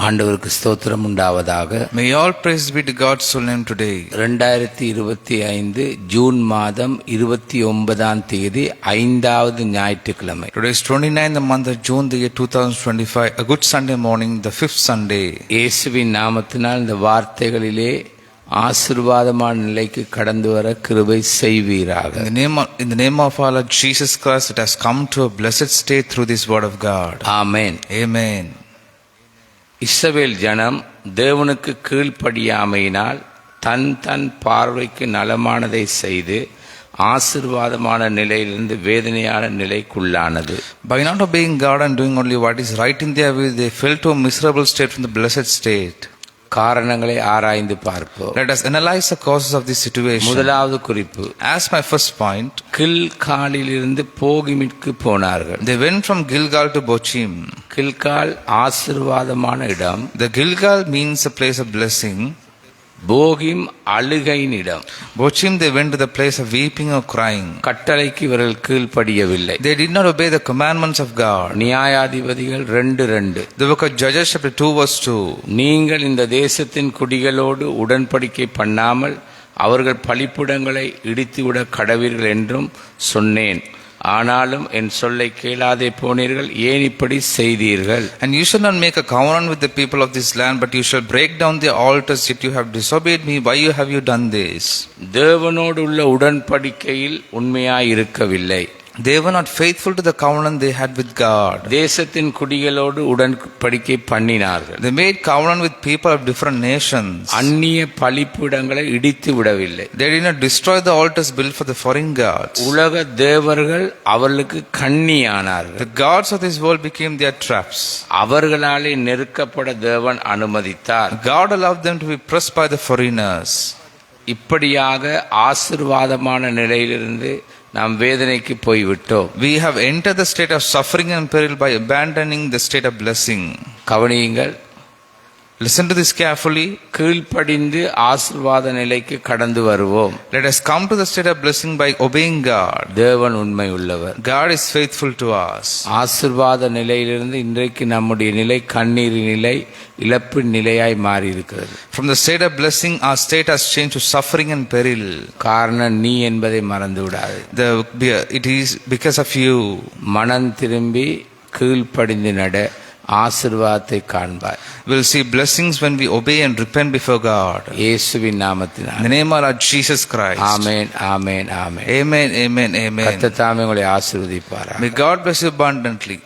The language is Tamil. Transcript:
ஆண்டவருக்கு ஸ்தோத்திரம் உண்டாவதாக. May all praise be to God's holy name today. 2025 June மாதம் 29ஆம் தேதி 5வது ஞாயிற்றுக்கிழமை. Today is 29th the month of June the year 2025, a good Sunday morning, the 5th Sunday. இயேசுவின் நாமத்தினால் இந்த வார்த்தைகளிலே ஆசீர்வாதமான நிலைக்கு கடந்து வர கிருபை செய்வீராக. In the name of our Lord Jesus Christ, it has come to a blessed state through this word of God. Amen. Amen. இஸ்ரவேல் ஜனம் தேவனுக்கு கீழ்ப்படியாமையினால் தன் பார்வைக்கு நலமானதை செய்து ஆசீர்வாதமான நிலையிலிருந்து வேதனையான நிலைக்குள்ளானது. By not obeying God and doing only what is right in their way, they fell to a miserable state from the blessed state. காரணங்களை ஆராய்ந்து பார்ப்போம். Let us analyze the causes of this situation. முதலாவது குறிப்பு, as my first point, கில்காலிலிருந்து போகிமிற்கு போனார்கள். They went from Gilgal to Bochim. Gilgal ஆசீர்வாதமான இடம். The Gilgal means a place of blessing. போகிம் அழுகையின் இடம். Bochim, they went to the place of weeping or crying. கட்டளைக்கு இவர்கள் கீழ்ப்படியவில்லை. They did not obey the commandments of God. நியாயாதிபதிகள் 2:2. The book of Judges chapter 2 verse 2. நீங்கள் இந்த தேசத்தின் குடிகளோடு உடன்படிக்கை பண்ணாமல் அவர்கள் பலிபீடங்களை இடித்துவிட கடவீர்கள் என்றும் சொன்னேன். ஆனாலும் என் சொல்லை கேளாதே போனீர்கள், ஏன் இப்படி செய்தீர்கள்? And you shall not make a covenant with the people of this land, but you shall break down their altars, yet you have disobeyed me. Why have you done this? தேவனோடு உள்ள உடன்படிக்கையில் உண்மையாய் இருக்கவில்லை. They were not faithful to the covenant they had with God. தேசத்தின் குடிகளோடு உடன்படிக்கை பண்ணினார்கள். They made covenant with people of different nations. அந்நிய பலிபீடங்களை இடித்து விடவில்லை. They did not destroy the altars built for the foreign gods. உலக தேவர்கள் அவர்களுக்கு கண்ணியானார்கள். The gods of this world became their traps. அவர்களாலே நெருக்கப்பட தேவன் அனுமதித்தார். God allowed them to be pressed by the foreigners. இப்படியாக ஆசீர்வாதமான நிலையிலிருந்து நாம் வேதனைக்கு போய்விட்டோம். We have entered the state of suffering and peril by abandoning the state of blessing. கவனியுங்கள். Listen to this carefully. கீழ்ப்படிந்து ஆசீர்வாத நிலைக்கு கடந்து வருவோம். Let us come to the state of blessing by obeying God. தேவன் உண்மை உள்ளவர். God is faithful to us. ஆசீர்வாத நிலையிலிருந்து இன்றைக்கு நம்முடைய நிலை கண்ணீரின் நிலை, இழப்பு நிலையாய் மாறி இருக்கிறது. From the state of blessing, our state has changed to suffering and peril. காரணம் நீ என்பதை மறந்து விடாது. It is because of you. மனம் திரும்பி கீழ்ப்படிந்து நட ஆசீர்வாதத்தை காண்பாய். We'll see blessings when we obey and repent before God. இயேசுவின் நாமத்தினால். In the name of our Jesus Christ. Amen, amen, amen. Amen, amen, amen. கர்த்தர் தாமே உங்களை ஆசீர்வதிப்பாராக. May God bless you abundantly.